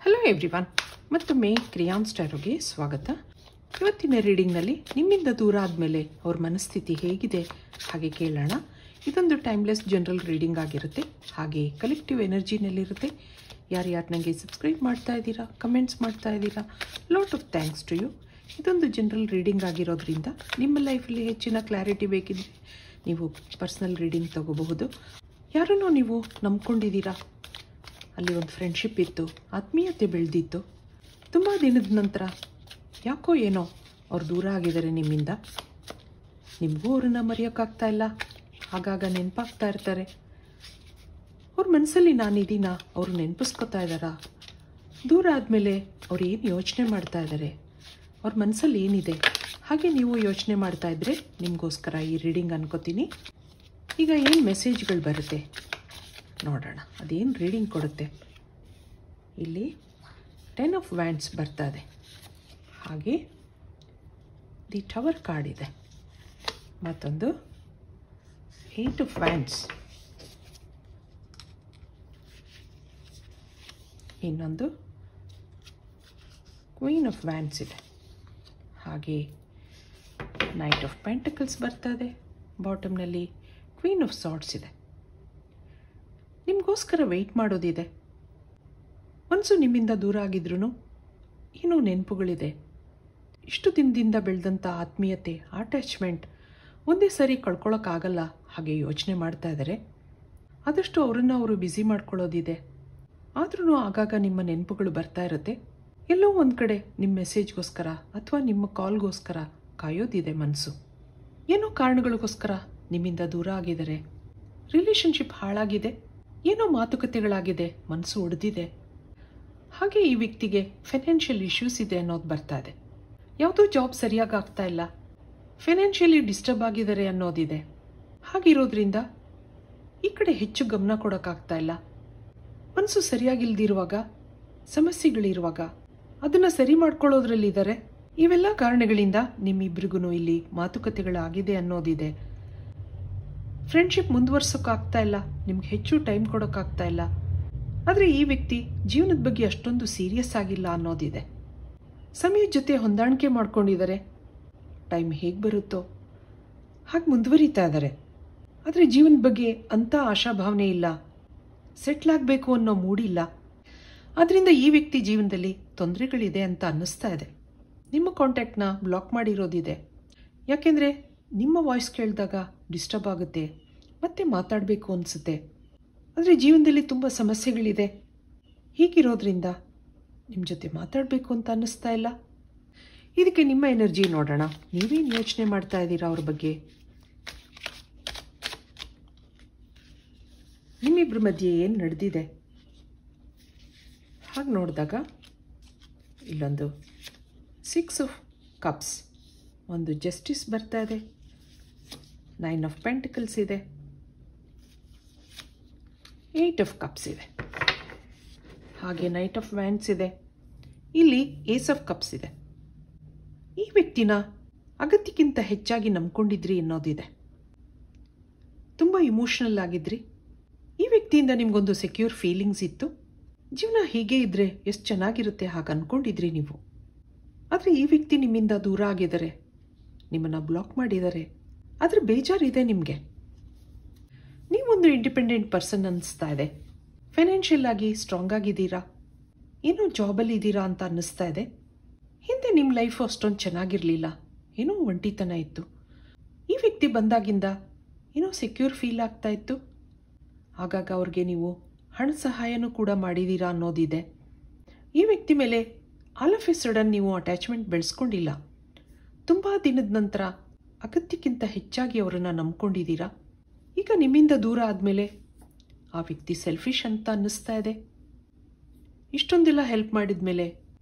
Hello everyone, ಮತ್ತೊಮ್ಮೆ ಕ್ರಿಯಾನ್ಸ್ ಟ್ಯಾರೋಗೆ ಸ್ವಾಗತ. ಇವತ್ತಿನ ರೀಡಿಂಗ್ನಲ್ಲಿ ನಿಮ್ಮಿಂದ ದೂರ ಆದಮೇಲೆ ಅವ್ರ ಮನಸ್ಥಿತಿ ಹೇಗಿದೆ ಹಾಗೆ ಕೇಳೋಣ. ಇದೊಂದು ಟೈಮ್ಲೆಸ್ ಜನರಲ್ ರೀಡಿಂಗ್ ಆಗಿರುತ್ತೆ, ಹಾಗೆ ಕಲೆಕ್ಟಿವ್ ಎನರ್ಜಿನಲ್ಲಿರುತ್ತೆ. ಯಾರ್ಯಾರು ನನಗೆ ಸಬ್ಸ್ಕ್ರೈಬ್ ಮಾಡ್ತಾ ಇದ್ದೀರಾ, ಕಮೆಂಟ್ಸ್ ಮಾಡ್ತಾ ಇದ್ದೀರಾ, lot of thanks to you. ಇದೊಂದು ಜನರಲ್ ರೀಡಿಂಗ್ ಆಗಿರೋದ್ರಿಂದ ನಿಮ್ಮ ಲೈಫಲ್ಲಿ ಹೆಚ್ಚಿನ ಕ್ಲಾರಿಟಿ ಬೇಕಿದ್ರೆ ನೀವು ಪರ್ಸ್ನಲ್ ರೀಡಿಂಗ್ ತಗೋಬಹುದು. ಯಾರನ್ನೋ ನೀವು ನಂಬ್ಕೊಂಡಿದ್ದೀರಾ, ಅಲ್ಲಿ ಒಂದು ಫ್ರೆಂಡ್ಶಿಪ್ ಇತ್ತು, ಆತ್ಮೀಯತೆ ಬೆಳೆದಿತ್ತು. ತುಂಬ ದಿನದ ನಂತರ ಯಾಕೋ ಏನೋ ಅವ್ರು ದೂರ ಆಗಿದ್ದಾರೆ ನಿಮ್ಮಿಂದ. ನಿಮಗೂ ಅವ್ರನ್ನ ಮರೆಯೋಕ್ಕಾಗ್ತಾ ಇಲ್ಲ, ಆಗಾಗ ನೆನಪಾಗ್ತಾ ಇರ್ತಾರೆ. ಅವ್ರ ಮನಸ್ಸಲ್ಲಿ ನಾನಿದ್ದೀನ, ಅವರು ನೆನಪಿಸ್ಕೊತಾ ಇದ್ದಾರಾ? ದೂರ ಆದಮೇಲೆ ಅವ್ರು ಏನು ಯೋಚನೆ ಮಾಡ್ತಾ ಇದ್ದಾರೆ, ಅವ್ರ ಮನಸ್ಸಲ್ಲಿ ಏನಿದೆ ಹಾಗೆ ನೀವು ಯೋಚನೆ ಮಾಡ್ತಾ ಇದ್ದರೆ ನಿಮಗೋಸ್ಕರ ಈ ರೀಡಿಂಗ್ ಅನ್ಕೋತೀನಿ. ಈಗ ಏನು ಮೆಸೇಜ್ಗಳು ಬರುತ್ತೆ ನೋಡೋಣ, ಅದೇನು ರೀಡಿಂಗ್ ಕೊಡುತ್ತೆ. ಇಲ್ಲಿ 10 ಆಫ್ ವ್ಯಾಂಡ್ಸ್ ಬರ್ತಾ ಇದೆ, ಹಾಗೆ ದಿ ಟವರ್ ಕಾರ್ಡ್ ಇದೆ, ಮತ್ತೊಂದು 8 ಆಫ್ ವ್ಯಾಂಡ್ಸ್, ಇನ್ನೊಂದು ಕ್ವೀನ್ ಆಫ್ ವ್ಯಾಂಡ್ಸ್ ಇದೆ, ಹಾಗೆ ನೈಟ್ ಆಫ್ ಪೆಂಟಕಲ್ಸ್ ಬರ್ತಾ ಇದೆ. ಬಾಟಮ್ನಲ್ಲಿ ಕ್ವೀನ್ ಆಫ್ ಸಾರ್ಡ್ಸ್ ಇದೆ. ನಿಮಗೋಸ್ಕರ ವೆಯ್ಟ್ ಮಾಡೋದಿದೆ. ಮನಸ್ಸು ನಿಮ್ಮಿಂದ ದೂರ ಆಗಿದ್ರೂ ಏನೋ ನೆನಪುಗಳಿದೆ. ಇಷ್ಟು ದಿನದಿಂದ ಬೆಳೆದಂಥ ಆತ್ಮೀಯತೆ, ಅಟ್ಯಾಚ್ಮೆಂಟ್ ಒಂದೇ ಸರಿ ಕಳ್ಕೊಳ್ಳೋಕ್ಕಾಗಲ್ಲ ಹಾಗೆ ಯೋಚನೆ ಮಾಡ್ತಾ ಇದ್ದಾರೆ. ಆದಷ್ಟು ಅವರನ್ನು ಅವರು ಬ್ಯುಸಿ ಮಾಡ್ಕೊಳ್ಳೋದಿದೆ. ಆದ್ರೂ ಆಗಾಗ ನಿಮ್ಮ ನೆನಪುಗಳು ಬರ್ತಾ ಇರುತ್ತೆ. ಎಲ್ಲೋ ಒಂದು ಕಡೆ ನಿಮ್ಮ ಮೆಸೇಜ್ಗೋಸ್ಕರ ಅಥವಾ ನಿಮ್ಮ ಕಾಲ್ಗೋಸ್ಕರ ಕಾಯೋದಿದೆ ಮನಸ್ಸು. ಏನೋ ಕಾರಣಗಳಿಗೋಸ್ಕರ ನಿಮ್ಮಿಂದ ದೂರ ಆಗಿದ್ದಾರೆ. ರಿಲೇಷನ್ಶಿಪ್ ಹಾಳಾಗಿದೆ, ಏನೋ ಮಾತುಕತೆಗಳಾಗಿದೆ, ಮನಸ್ಸು ಒಡೆದಿದೆ. ಹಾಗೆ ಈ ವ್ಯಕ್ತಿಗೆ ಫೈನಾನ್ಷಿಯಲ್ ಇಶ್ಯೂಸ್ ಇದೆ ಅನ್ನೋದು ಬರ್ತಾ ಇದೆ. ಯಾವುದೋ ಜಾಬ್ ಸರಿಯಾಗಿ ಆಗ್ತಾ ಇಲ್ಲ, ಫೈನಾನ್ಷಿಯಲಿ ಡಿಸ್ಟರ್ಬ್ ಆಗಿದ್ದಾರೆ ಅನ್ನೋದಿದೆ. ಹಾಗಿರೋದ್ರಿಂದ ಈ ಕಡೆ ಹೆಚ್ಚು ಗಮನ ಕೊಡೋಕ್ಕಾಗ್ತಾ ಇಲ್ಲ. ಮನಸ್ಸು ಸರಿಯಾಗಿಲ್ದಿರುವಾಗ, ಸಮಸ್ಯೆಗಳಿರುವಾಗ ಅದನ್ನು ಸರಿ ಮಾಡ್ಕೊಳ್ಳೋದ್ರಲ್ಲಿದ್ದಾರೆ. ಇವೆಲ್ಲ ಕಾರಣಗಳಿಂದ ನಿಮ್ಮಿಬ್ರಿಗೂ ಇಲ್ಲಿ ಮಾತುಕತೆಗಳಾಗಿದೆ ಅನ್ನೋದಿದೆ. ಫ್ರೆಂಡ್ಶಿಪ್ ಮುಂದುವರ್ಸೋಕ್ಕಾಗ್ತಾ ಇಲ್ಲ, ನಿಮ್ಗೆ ಹೆಚ್ಚು ಟೈಮ್ ಕೊಡೋಕ್ಕಾಗ್ತಾ ಇಲ್ಲ. ಆದರೆ ಈ ವ್ಯಕ್ತಿ ಜೀವನದ ಬಗ್ಗೆ ಅಷ್ಟೊಂದು ಸೀರಿಯಸ್ ಆಗಿಲ್ಲ ಅನ್ನೋದಿದೆ. ಸಮಯದ ಜೊತೆ ಹೊಂದಾಣಿಕೆ ಮಾಡ್ಕೊಂಡಿದ್ದಾರೆ. ಟೈಮ್ ಹೇಗೆ ಬರುತ್ತೋ ಹಾಗೆ ಮುಂದುವರಿತಾ ಇದ್ದಾರೆ. ಆದರೆ ಜೀವನದ ಬಗ್ಗೆ ಅಂಥ ಆಶಾಭಾವನೆ ಇಲ್ಲ, ಸೆಟ್ಲ್ ಆಗಬೇಕು ಅನ್ನೋ ಮೂಡಿಲ್ಲ. ಆದ್ದರಿಂದ ಈ ವ್ಯಕ್ತಿ ಜೀವನದಲ್ಲಿ ತೊಂದರೆಗಳಿದೆ ಅಂತ ಅನ್ನಿಸ್ತಾ ಇದೆ. ನಿಮ್ಮ ಕಾಂಟ್ಯಾಕ್ಟ್ನ ಬ್ಲಾಕ್ ಮಾಡಿರೋದಿದೆ. ಯಾಕೆಂದರೆ ನಿಮ್ಮ ವಾಯ್ಸ್ ಕೇಳಿದಾಗ ಡಿಸ್ಟರ್ಬ್ ಆಗುತ್ತೆ, ಮತ್ತೆ ಮಾತಾಡಬೇಕು ಅನಿಸುತ್ತೆ. ಆದರೆ ಜೀವನದಲ್ಲಿ ತುಂಬ ಸಮಸ್ಯೆಗಳಿದೆ. ಹೀಗಿರೋದ್ರಿಂದ ನಿಮ್ಮ ಜೊತೆ ಮಾತಾಡಬೇಕು ಅಂತ ಅನ್ನಿಸ್ತಾ ಇಲ್ಲ. ಇದಕ್ಕೆ ನಿಮ್ಮ ಎನರ್ಜಿ ನೋಡೋಣ. ನೀವೇನು ಯೋಚನೆ ಮಾಡ್ತಾ ಇದ್ದೀರಾ ಅವ್ರ ಬಗ್ಗೆ? ನಿಮ್ಮಿಬ್ಬರ ಮಧ್ಯೆ ಏನು ನಡೆದಿದೆ ಹಾಗೆ ನೋಡಿದಾಗ ಇಲ್ಲೊಂದು 6 ಆಫ್ ಕಪ್ಸ್, ಒಂದು ಜಸ್ಟಿಸ್ ಬರ್ತಾ ಇದೆ, 9 ಆಫ್ ಪೆಂಟಕಲ್ಸ್ ಇದೆ, 8 ಆಫ್ ಕಪ್ಸ್ ಇದೆ, ಹಾಗೆ ನೈಟ್ ಆಫ್ ವ್ಯಾಂಡ್ಸ್ ಇದೆ. ಇಲ್ಲಿ ಏಸ್ ಆಫ್ ಕಪ್ಸ್ ಇದೆ. ಈ ವ್ಯಕ್ತಿನ ಅಗತ್ಯಕ್ಕಿಂತ ಹೆಚ್ಚಾಗಿ ನಂಬ್ಕೊಂಡಿದ್ರಿ ಅನ್ನೋದಿದೆ. ತುಂಬ ಇಮೋಷ್ನಲ್ ಆಗಿದ್ರಿ. ಈ ವ್ಯಕ್ತಿಯಿಂದ ನಿಮಗೊಂದು ಸೆಕ್ಯೂರ್ ಫೀಲಿಂಗ್ಸ್ ಇತ್ತು. ಜೀವನ ಹೀಗೆ ಇದ್ದರೆ ಎಷ್ಟು ಚೆನ್ನಾಗಿರುತ್ತೆ ಹಾಗೆ ಅಂದ್ಕೊಂಡಿದ್ರಿ ನೀವು. ಆದರೆ ಈ ವ್ಯಕ್ತಿ ನಿಮ್ಮಿಂದ ದೂರ ಆಗಿದ್ದಾರೆ, ನಿಮ್ಮನ್ನು ಬ್ಲಾಕ್ ಮಾಡಿದ್ದಾರೆ. ಆದರೆ ಬೇಜಾರಿದೆ ನಿಮಗೆ. ನೀವೊಂದು ಇಂಡಿಪೆಂಡೆಂಟ್ ಪರ್ಸನ್ ಅನ್ನಿಸ್ತಾ ಇದೆ. ಫೈನಾನ್ಷಿಯಲ್ ಆಗಿ ಸ್ಟ್ರಾಂಗ್ ಆಗಿದ್ದೀರಾ, ಏನೋ ಜಾಬಲ್ಲಿ ಇದ್ದೀರಾ ಅಂತ ಅನ್ನಿಸ್ತಾ ಇದೆ. ಹಿಂದೆ ನಿಮ್ಮ ಲೈಫು ಅಷ್ಟೊಂದು ಚೆನ್ನಾಗಿರಲಿಲ್ಲ, ಏನೋ ಒಂಟಿತನ ಇತ್ತು. ಈ ವ್ಯಕ್ತಿ ಬಂದಾಗಿಂದ ಏನೋ ಸೆಕ್ಯೂರ್ ಫೀಲ್ ಆಗ್ತಾ ಇತ್ತು. ಆಗಾಗ ಅವ್ರಿಗೆ ನೀವು ಹಣ ಸಹಾಯನೂ ಕೂಡ ಮಾಡಿದ್ದೀರಾ ಅನ್ನೋದಿದೆ. ಈ ವ್ಯಕ್ತಿ ಮೇಲೆ ಆಲ್ ಆಫ್ ಎ ಸಡನ್ ನೀವು ಅಟ್ಯಾಚ್ಮೆಂಟ್ ಬೆಳೆಸ್ಕೊಂಡಿಲ್ಲ. ತುಂಬ ದಿನದ ನಂತರ ಅಗತ್ಯಕ್ಕಿಂತ ಹೆಚ್ಚಾಗಿ ಅವರನ್ನು ನಂಬ್ಕೊಂಡಿದ್ದೀರಾ. ಈಗ ನಿಮ್ಮಿಂದ ದೂರ ಆದಮೇಲೆ ಆ ವ್ಯಕ್ತಿ ಸೆಲ್ಫಿಶ್ ಅಂತ ಅನ್ನಿಸ್ತಾ ಇದೆ. ಇಷ್ಟೊಂದೆಲ್ಲ ಹೆಲ್ಪ್ ಮಾಡಿದ ಮೇಲೆ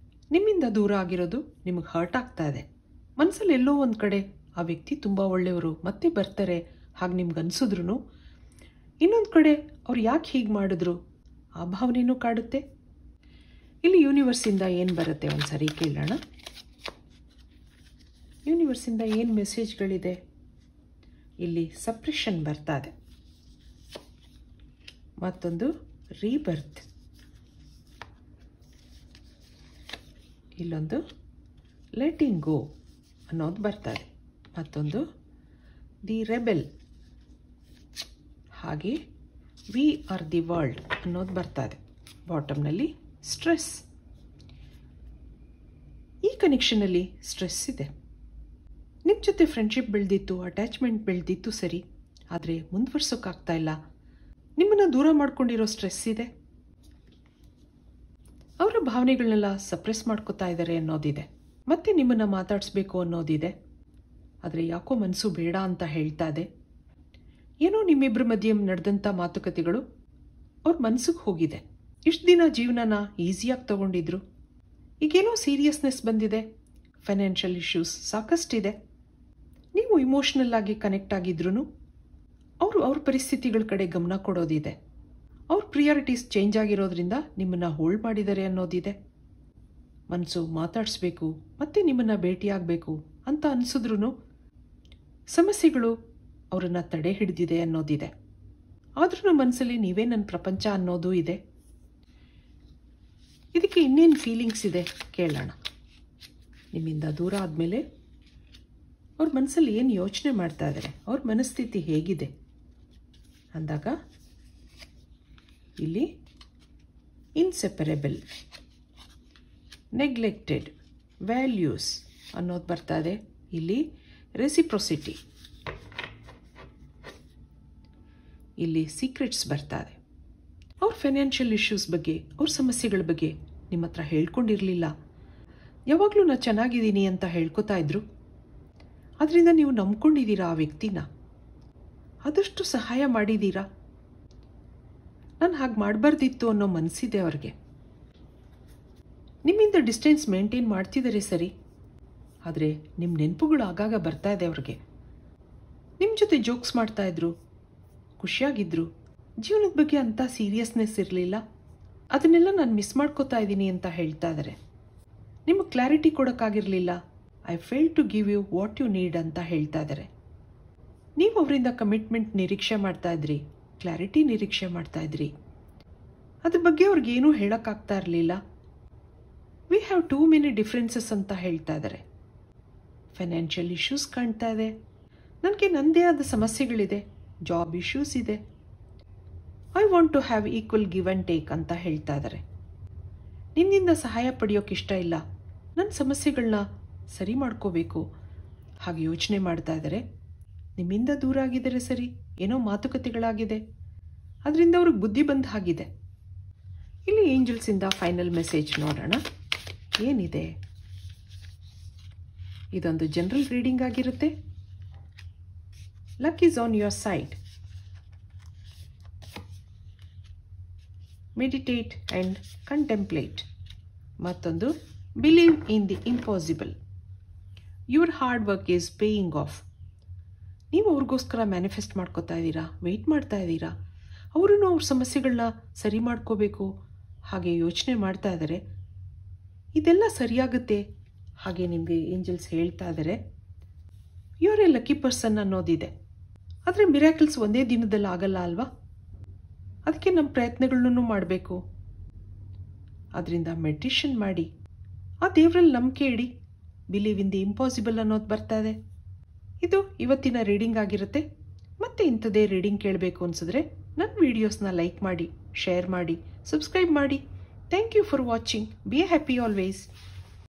ನಿಮ್ಮಿಂದ ದೂರ ಆಗಿರೋದು ನಿಮಗೆ ಹರ್ಟ್ ಆಗ್ತಾ ಇದೆ. ಮನಸ್ಸಲ್ಲಿ ಎಲ್ಲೋ ಒಂದು ಕಡೆ ಆ ವ್ಯಕ್ತಿ ತುಂಬ ಒಳ್ಳೆಯವರು, ಮತ್ತೆ ಬರ್ತಾರೆ ಹಾಗೆ ನಿಮ್ಗೆ ಅನಿಸಿದ್ರು, ಇನ್ನೊಂದು ಕಡೆ ಅವ್ರು ಯಾಕೆ ಹೀಗೆ ಮಾಡಿದ್ರು ಆ ಭಾವನೆಯೂ ಕಾಡುತ್ತೆ. ಇಲ್ಲಿ ಯೂನಿವರ್ಸಿಂದ ಏನು ಬರುತ್ತೆ ಒಂದು ಸರಿ ಕೇಳೋಣ. ಯೂನಿವರ್ಸಿಂದ ಏನು ಮೆಸೇಜ್ಗಳಿದೆ? ಇಲ್ಲಿ ಸಪ್ರೆಷನ್ ಬರ್ತಾ ಇದೆ, ಮತ್ತೊಂದು ರೀಬರ್ತ್, ಇಲ್ಲೊಂದು ಲೆಟಿಂಗ್ ಗೋ ಅನ್ನೋದು ಬರ್ತದೆ, ಮತ್ತೊಂದು ದಿ ರೆಬೆಲ್, ಹಾಗೆ ವಿ ಆರ್ ದಿ ವರ್ಲ್ಡ್ ಅನ್ನೋದು ಬರ್ತದೆ. ಬಾಟಮ್ನಲ್ಲಿ ಸ್ಟ್ರೆಸ್. ಈ ಕನೆಕ್ಷನಲ್ಲಿ ಸ್ಟ್ರೆಸ್ ಇದೆ. ನಿಮ್ಮ ಜೊತೆ ಫ್ರೆಂಡ್ಶಿಪ್ ಬೆಳೆದಿತ್ತು, ಅಟ್ಯಾಚ್ಮೆಂಟ್ ಬೆಳೆದಿತ್ತು ಸರಿ, ಆದರೆ ಮುಂದುವರ್ಸೋಕ್ಕಾಗ್ತಾ ಇಲ್ಲ. ನಿಮ್ಮನ್ನು ದೂರ ಮಾಡ್ಕೊಂಡಿರೋ ಸ್ಟ್ರೆಸ್ ಇದೆ. ಅವರ ಭಾವನೆಗಳನ್ನೆಲ್ಲ ಸಪ್ರೆಸ್ ಮಾಡ್ಕೋತಾ ಇದ್ದಾರೆ ಅನ್ನೋದಿದೆ. ಮತ್ತೆ ನಿಮ್ಮನ್ನು ಮಾತಾಡಿಸ್ಬೇಕು ಅನ್ನೋದಿದೆ, ಆದರೆ ಯಾಕೋ ಮನಸ್ಸು ಬೇಡ ಅಂತ ಹೇಳ್ತಾ ಇದೆ. ಏನೋ ನಿಮ್ಮಿಬ್ಬರ ಮಧ್ಯೆ ನಡೆದಂಥ ಮಾತುಕತೆಗಳು ಅವ್ರ ಮನಸ್ಸಿಗೆ ಹೋಗಿದೆ. ಇಷ್ಟು ದಿನ ಜೀವನನ ಈಸಿಯಾಗಿ ತಗೊಂಡಿದ್ರು, ಈಗೇನೋ ಸೀರಿಯಸ್ನೆಸ್ ಬಂದಿದೆ. ಫೈನಾನ್ಷಿಯಲ್ ಇಶ್ಯೂಸ್ ಸಾಕಷ್ಟಿದೆ. ನೀವು ಇಮೋಷ್ನಲ್ ಆಗಿ ಕನೆಕ್ಟ್ ಆಗಿದ್ರು ಅವರು ಅವ್ರ ಪರಿಸ್ಥಿತಿಗಳ ಕಡೆ ಗಮನ ಕೊಡೋದಿದೆ. ಅವ್ರ ಪ್ರಿಯಾರಿಟೀಸ್ ಚೇಂಜ್ ಆಗಿರೋದ್ರಿಂದ ನಿಮ್ಮನ್ನು ಹೋಲ್ಡ್ ಮಾಡಿದ್ದಾರೆ ಅನ್ನೋದಿದೆ. ಮನಸ್ಸು ಮಾತಾಡಿಸ್ಬೇಕು ಮತ್ತೆ ನಿಮ್ಮನ್ನು ಭೇಟಿಯಾಗಬೇಕು ಅಂತ ಅನಿಸಿದ್ರೂ ಸಮಸ್ಯೆಗಳು ಅವರನ್ನು ತಡೆ ಹಿಡಿದಿದೆ ಅನ್ನೋದಿದೆ. ಆದ್ರೂ ಮನಸ್ಸಲ್ಲಿ ನೀವೇ ನನ್ನ ಪ್ರಪಂಚ ಅನ್ನೋದು ಇದೆ. ಇದಕ್ಕೆ ಇನ್ನೇನು ಫೀಲಿಂಗ್ಸ್ ಇದೆ ಕೇಳೋಣ. ನಿಮ್ಮಿಂದ ದೂರ ಆದಮೇಲೆ ಅವ್ರ ಮನಸ್ಸಲ್ಲಿ ಏನು ಯೋಚನೆ ಮಾಡ್ತಾ ಇದ್ದಾರೆ, ಅವ್ರ ಮನಸ್ಥಿತಿ ಹೇಗಿದೆ ಅಂದಾಗ ಇಲ್ಲಿ ಇನ್ಸೆಪರೇಬಲ್, ನೆಗ್ಲೆಕ್ಟೆಡ್, ವ್ಯಾಲ್ಯೂಸ್ ಅನ್ನೋದು ಬರ್ತಾ ಇದೆ. ಇಲ್ಲಿ ರೆಸಿಪ್ರೊಸಿಟಿ, ಇಲ್ಲಿ ಸೀಕ್ರೆಟ್ಸ್ ಬರ್ತಾ ಇದೆ. ಅವ್ರ ಫೈನಾನ್ಷಿಯಲ್ ಇಶ್ಯೂಸ್ ಬಗ್ಗೆ, ಅವ್ರ ಸಮಸ್ಯೆಗಳ ಬಗ್ಗೆ ನಿಮ್ಮ ಹತ್ರ ಹೇಳ್ಕೊಂಡಿರಲಿಲ್ಲ. ಯಾವಾಗಲೂ ನಾನು ಚೆನ್ನಾಗಿದ್ದೀನಿ ಅಂತ ಹೇಳ್ಕೊತಾ ಇದ್ರು. ಅದರಿಂದ ನೀವು ನಂಬ್ಕೊಂಡಿದ್ದೀರಾ ಆ ವ್ಯಕ್ತಿನ, ಆದಷ್ಟು ಸಹಾಯ ಮಾಡಿದ್ದೀರಾ. ನಾನು ಹಾಗೆ ಮಾಡಬಾರ್ದಿತ್ತು ಅನ್ನೋ ಮನಸ್ಸಿದೆ ಅವ್ರಿಗೆ. ನಿಮ್ಮಿಂದ ಡಿಸ್ಟೆನ್ಸ್ ಮೇಂಟೈನ್ ಮಾಡ್ತಿದ್ದಾರೆ ಸರಿ, ಆದರೆ ನಿಮ್ಮ ನೆನಪುಗಳು ಆಗಾಗ ಬರ್ತಾ ಇದೆ ಅವ್ರಿಗೆ. ನಿಮ್ಮ ಜೊತೆ ಜೋಕ್ಸ್ ಮಾಡ್ತಾಯಿದ್ರು, ಖುಷಿಯಾಗಿದ್ರು, ಜೀವನದ ಬಗ್ಗೆ ಅಂಥ ಸೀರಿಯಸ್ನೆಸ್ ಇರಲಿಲ್ಲ. ಅದನ್ನೆಲ್ಲ ನಾನು ಮಿಸ್ ಮಾಡ್ಕೋತಾ ಇದ್ದೀನಿ ಅಂತ ಹೇಳ್ತಾ ಇದ್ದಾರೆ. ನಿಮಗೆ ಕ್ಲಾರಿಟಿ ಕೊಡೋಕ್ಕಾಗಿರಲಿಲ್ಲ. I fail to give you what you need ಅಂತ ಹೇಳ್ತಾ ಇದ್ದಾರೆ. ನೀವು ಅವರಿಂದ ಕಮಿಟ್ಮೆಂಟ್ ನಿರೀಕ್ಷೆ ಮಾಡ್ತಾ ಇದ್ರಿ, ಕ್ಲಾರಿಟಿ ನಿರೀಕ್ಷೆ ಮಾಡ್ತಾ ಇದ್ರಿ. ಅದ್ರ ಬಗ್ಗೆ ಅವ್ರಿಗೇನೂ ಹೇಳೋಕ್ಕಾಗ್ತಾ ಇರಲಿಲ್ಲ. We have too many differences ಅಂತ ಹೇಳ್ತಾ ಇದ್ದಾರೆ. ಫೈನಾನ್ಷಿಯಲ್ ಇಶ್ಯೂಸ್ ಕಾಣ್ತಾ ಇದೆ. ನನಗೆ ನನ್ನದೇ ಆದ ಸಮಸ್ಯೆಗಳಿದೆ, ಜಾಬ್ ಇಶ್ಯೂಸ್ ಇದೆ. I want to have equal give and take ಅಂತ ಹೇಳ್ತಾ ಇದ್ದಾರೆ. ನಿನ್ನಿಂದ ಸಹಾಯ ಪಡೆಯೋಕೆ ಇಷ್ಟ ಇಲ್ಲ, ನನ್ನ ಸಮಸ್ಯೆಗಳನ್ನ ಸರಿ ಮಾಡ್ಕೋಬೇಕು ಹಾಗೆ ಯೋಚನೆ ಮಾಡ್ತಾ ಇದ್ದಾರೆ. ನಿಮ್ಮಿಂದ ದೂರ ಆಗಿದ್ದಾರೆ ಸರಿ, ಏನೋ ಮಾತುಕತೆಗಳಾಗಿದೆ, ಅದರಿಂದ ಅವ್ರಿಗೆ ಬುದ್ಧಿ ಬಂದ ಹಾಗಿದೆ. ಇಲ್ಲಿ ಏಂಜಲ್ಸಿಂದ ಫೈನಲ್ ಮೆಸೇಜ್ ನೋಡೋಣ ಏನಿದೆ. ಇದೊಂದು ಜನರಲ್ ರೀಡಿಂಗ್ ಆಗಿರುತ್ತೆ. Luck is on your side. Meditate and contemplate. ಮತ್ತೊಂದು believe in the impossible. Your hard work is paying off. ನೀವು ಅವ್ರಿಗೋಸ್ಕರ ಮ್ಯಾನಿಫೆಸ್ಟ್ ಮಾಡ್ಕೋತಾ ಇದ್ದೀರಾ, ವೆಯ್ಟ್ ಮಾಡ್ತಾ ಇದ್ದೀರಾ. ಅವರೂ ಅವ್ರ ಸಮಸ್ಯೆಗಳನ್ನ ಸರಿ ಮಾಡ್ಕೋಬೇಕು ಹಾಗೆ ಯೋಚನೆ ಮಾಡ್ತಾ ಇದ್ದಾರೆ. ಇದೆಲ್ಲ ಸರಿಯಾಗುತ್ತೆ ಹಾಗೆ ನಿಮಗೆ ಏಂಜಲ್ಸ್ ಹೇಳ್ತಾ ಇದ್ದಾರೆ. ಯುವರ್ ಎ ಲಕ್ಕಿ ಪರ್ಸನ್ ಅನ್ನೋದಿದೆ. ಆದರೆ ಮಿರಾಕಲ್ಸ್ ಒಂದೇ ದಿನದಲ್ಲಿ ಆಗಲ್ಲ ಅಲ್ವಾ? ಅದಕ್ಕೆ ನಮ್ಮ ಪ್ರಯತ್ನಗಳನ್ನೂ ಮಾಡಬೇಕು. ಅದರಿಂದ ಮೆಡಿಟೇಷನ್ ಮಾಡಿ, ಆ ದೇವರಲ್ಲಿ ನಂಬಿಕೆ ಇಡಿ. ಬಿಲೀವ್ ಇನ್ ದಿ ಇಂಪಾಸಿಬಲ್ ಅನ್ನೋದು ಬರ್ತಾ ಇದೆ. ಇದು ಇವತ್ತಿನ ರೀಡಿಂಗ್ ಆಗಿರುತ್ತೆ. ಮತ್ತೆ ಇಂಥದೇ ರೀಡಿಂಗ್ ಕೇಳಬೇಕು ಅನಿಸಿದ್ರೆ ನನ್ನ ವೀಡಿಯೋಸ್ನ ಲೈಕ್ ಮಾಡಿ, ಶೇರ್ ಮಾಡಿ, ಸಬ್ಸ್ಕ್ರೈಬ್ ಮಾಡಿ. Thank you for watching. Be happy always.